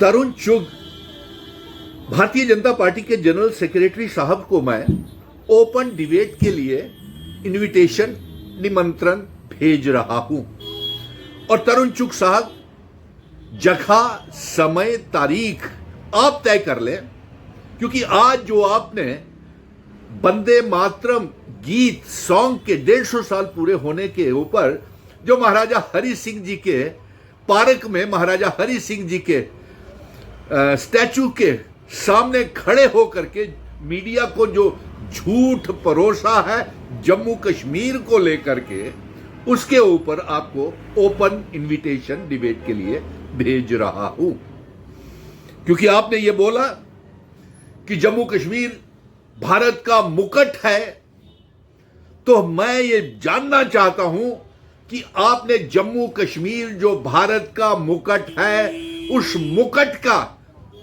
तरुण चुग, Bharatiya Janata party के general secretary साहब को मैं ओपन डिबेट के लिए इनविटेशन निमंत्रण भेज रहा हूं और तरुण चुग साहब जगह, समय, तारीख आप तय कर लें, क्योंकि आज जो आपने वंदे मातरम गीत सॉन्ग के 150 साल पूरे होने के ऊपर जो महाराजा हरि सिंह जी के पार्क में महाराजा हरि सिंह जी के स्टैचू के सामने खड़े होकर के मीडिया को जो झूठ परोसा है जम्मू कश्मीर को लेकर के, उसके ऊपर आपको ओपन इनविटेशन डिबेट के लिए भेज रहा हूं। क्योंकि आपने ये बोला कि जम्मू कश्मीर भारत का मुकुट है, तो मैं ये जानना चाहता हूं कि आपने जम्मू कश्मीर जो भारत का मुकुट है, उस मुकुट का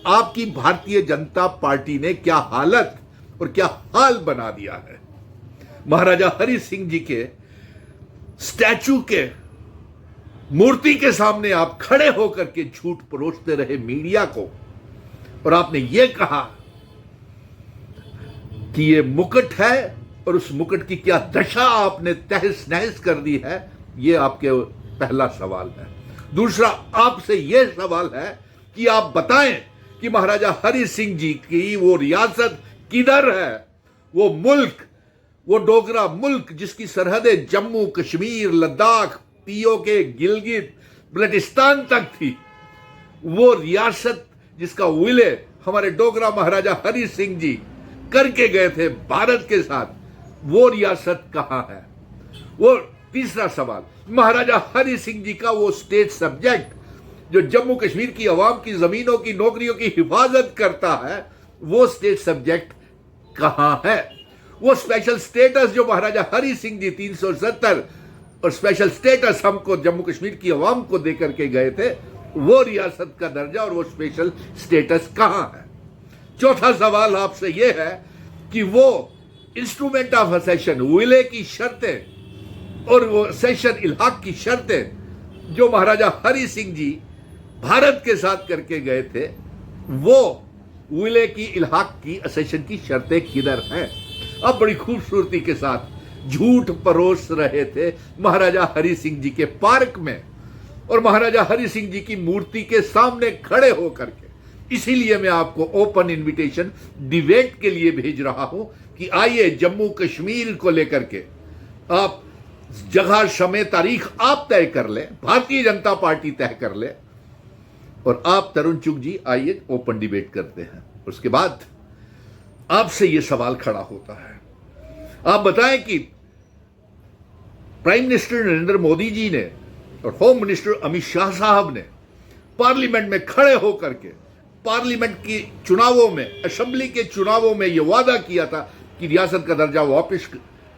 आपकी भारतीय जनता पार्टी ने क्या हालत और क्या हाल बना दिया है। महाराजा हरि सिंह जी के स्टैचू के मूर्ति के सामने आप खड़े होकर के झूठ परोसते रहे मीडिया को, और आपने ये कहा कि ये मुकुट है और उस मुकुट की क्या दशा आपने तहस नहस कर दी है। ये आपके पहला सवाल है। दूसरा आपसे यह सवाल है कि आप बताएं कि महाराजा हरि सिंह जी की वो रियासत किधर है, वो मुल्क, वो डोगरा मुल्क जिसकी सरहदें जम्मू कश्मीर, लद्दाख, पीओके, गिलगित, बल्टिस्तान तक थी, वो रियासत जिसका विलय हमारे डोगरा महाराजा हरि सिंह जी करके गए थे भारत के साथ, वो रियासत कहां है। वो तीसरा सवाल, महाराजा हरि सिंह जी का वो स्टेट सब्जेक्ट जो जम्मू कश्मीर की आवाम की जमीनों की नौकरियों की हिफाजत करता है, वो स्टेट सब्जेक्ट कहां है। वो स्पेशल स्टेटस जो महाराजा हरि सिंह जी 370 और स्पेशल स्टेटस हमको जम्मू कश्मीर की आवाम को देकर के गए थे, वो रियासत का दर्जा और वो स्पेशल स्टेटस कहां है। चौथा सवाल आपसे यह है कि वो इंस्ट्रूमेंट ऑफ असेशन, विलय की शर्तें और वो सेशन इल्हाक की शर्तें जो महाराजा हरि सिंह जी भारत के साथ करके गए थे, वो विलय की इल्हाक की असेशन की शर्तें किधर हैं। अब बड़ी खूबसूरती के साथ झूठ परोस रहे थे महाराजा हरि सिंह जी के पार्क में और महाराजा हरि सिंह जी की मूर्ति के सामने खड़े होकर के। इसीलिए मैं आपको ओपन इनविटेशन डिबेट के लिए भेज रहा हूं कि आइए जम्मू कश्मीर को लेकर के आप जगह, समय, तारीख आप तय कर लें, भारतीय जनता पार्टी तय कर ले, और आप तरुण चुग जी आइए ओपन डिबेट करते हैं। उसके बाद आपसे यह सवाल खड़ा होता है, आप बताएं कि प्राइम मिनिस्टर नरेंद्र मोदी जी ने और होम मिनिस्टर अमित शाह साहब ने पार्लियामेंट में खड़े होकर के पार्लियामेंट के चुनावों में, असेंबली के चुनावों में यह वादा किया था कि रियासत का दर्जा वापस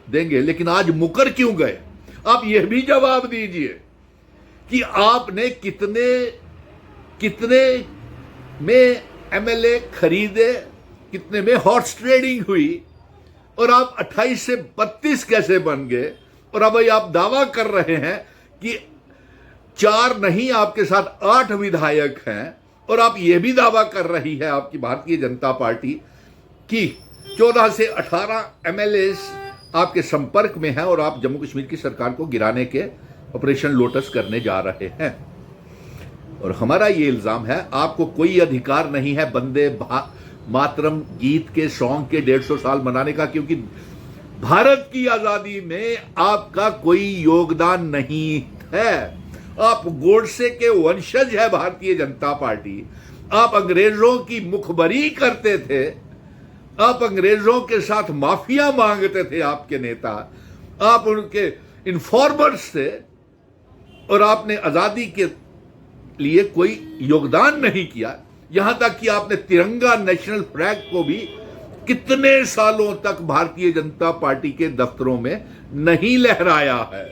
देंगे, लेकिन आज मुकर क्यों गए। आप यह भी जवाब दीजिए कि आपने कितने में एमएलए खरीदे, कितने में हॉर्स ट्रेडिंग हुई, और आप 28 से 32 कैसे बन गए। और अब आप दावा कर रहे हैं कि 4 नहीं आपके साथ 8 विधायक हैं, और आप यह भी दावा कर रही है आपकी भारतीय जनता पार्टी कि 14 से 18 एमएलए आपके संपर्क में हैं और आप जम्मू कश्मीर की सरकार को गिराने के ऑपरेशन लोटस करने जा रहे हैं। और हमारा यह इल्जाम है आपको कोई अधिकार नहीं है वंदे मातरम गीत के सॉन्ग के 150 साल मनाने का, क्योंकि भारत की आजादी में आपका कोई योगदान नहीं है। आप गोडसे के वंशज है भारतीय जनता पार्टी। आप अंग्रेजों की मुखबरी करते थे, आप अंग्रेजों के साथ माफिया मांगते थे आपके नेता, आप उनके इन्फॉर्मर्स थे, और आपने आजादी के लिए कोई योगदान नहीं किया। यहां तक कि आपने तिरंगा नेशनल फ्लैग को भी कितने सालों तक भारतीय जनता पार्टी के दफ्तरों में नहीं लहराया है।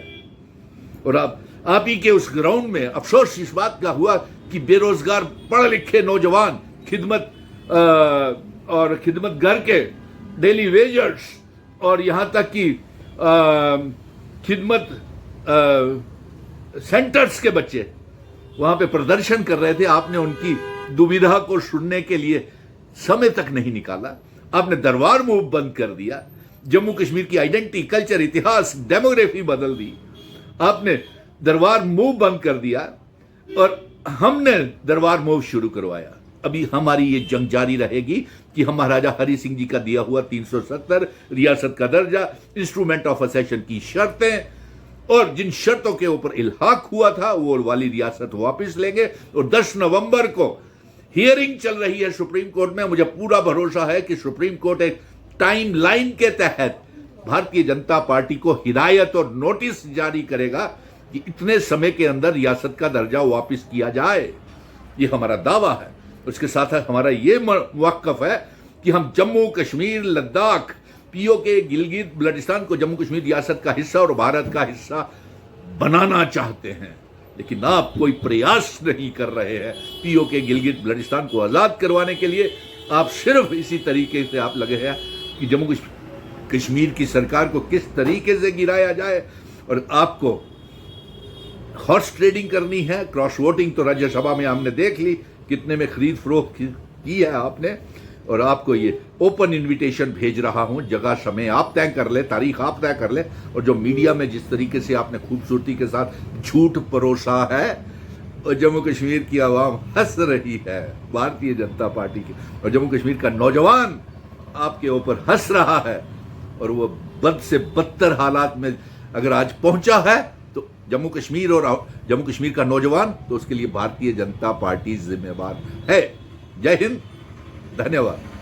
और आप ही के उस ग्राउंड में अफसोस इस बात का हुआ कि बेरोजगार पढ़े लिखे नौजवान खिदमत घर के डेली वेजर्स और यहां तक कि खिदमत सेंटर्स के बच्चे वहां पे प्रदर्शन कर रहे थे। आपने उनकी दुविधा को सुनने के लिए समय तक नहीं निकाला। आपने दरबार मूव बंद कर दिया, जम्मू कश्मीर की आइडेंटिटी, कल्चर, इतिहास, डेमोग्राफी बदल दी। आपने दरबार मूव बंद कर दिया और हमने दरबार मूव शुरू करवाया। अभी हमारी ये जंग जारी रहेगी कि हम महाराजा हरि सिंह जी का दिया हुआ 370 रियासत का दर्जा, इंस्ट्रूमेंट ऑफ असेशन की शर्तें और जिन शर्तों के ऊपर इल्हाक हुआ था वो वाली रियासत वापस लेंगे। और 10 नवंबर को हियरिंग चल रही है सुप्रीम कोर्ट में। मुझे पूरा भरोसा है कि सुप्रीम कोर्ट एक टाइम लाइन के तहत भारतीय जनता पार्टी को हिदायत और नोटिस जारी करेगा कि इतने समय के अंदर रियासत का दर्जा वापस किया जाए। ये हमारा दावा है। उसके साथ हमारा ये मौक़िफ़ है कि हम जम्मू कश्मीर, लद्दाख, पीओके, गिलगित बल्टिस्तान को जम्मू कश्मीर रियासत का हिस्सा और भारत का हिस्सा बनाना चाहते हैं, लेकिन आप कोई प्रयास नहीं कर रहे हैं पीओके, गिलगित बल्टिस्तान को आज़ाद करवाने के लिए। आप सिर्फ इसी तरीके से आप लगे हैं कि जम्मू कश्मीर की सरकार को किस तरीके से गिराया जाए। और आपको हॉर्स ट्रेडिंग करनी है, क्रॉस वोटिंग तो राज्यसभा में हमने देख ली कितने में खरीद फरोख्त की है आपने। और आपको ये ओपन इनविटेशन भेज रहा हूं, जगह समय आप तय कर ले, तारीख आप तय कर ले। और जो मीडिया में जिस तरीके से आपने खूबसूरती के साथ झूठ परोसा है और जम्मू कश्मीर की आवाम हंस रही है भारतीय जनता पार्टी की, और जम्मू कश्मीर का नौजवान आपके ऊपर हंस रहा है, और वो बद से बदतर हालात में अगर आज पहुंचा है तो जम्मू कश्मीर और जम्मू कश्मीर का नौजवान, तो उसके लिए भारतीय जनता पार्टी जिम्मेवार है। जय हिंद, धन्यवाद।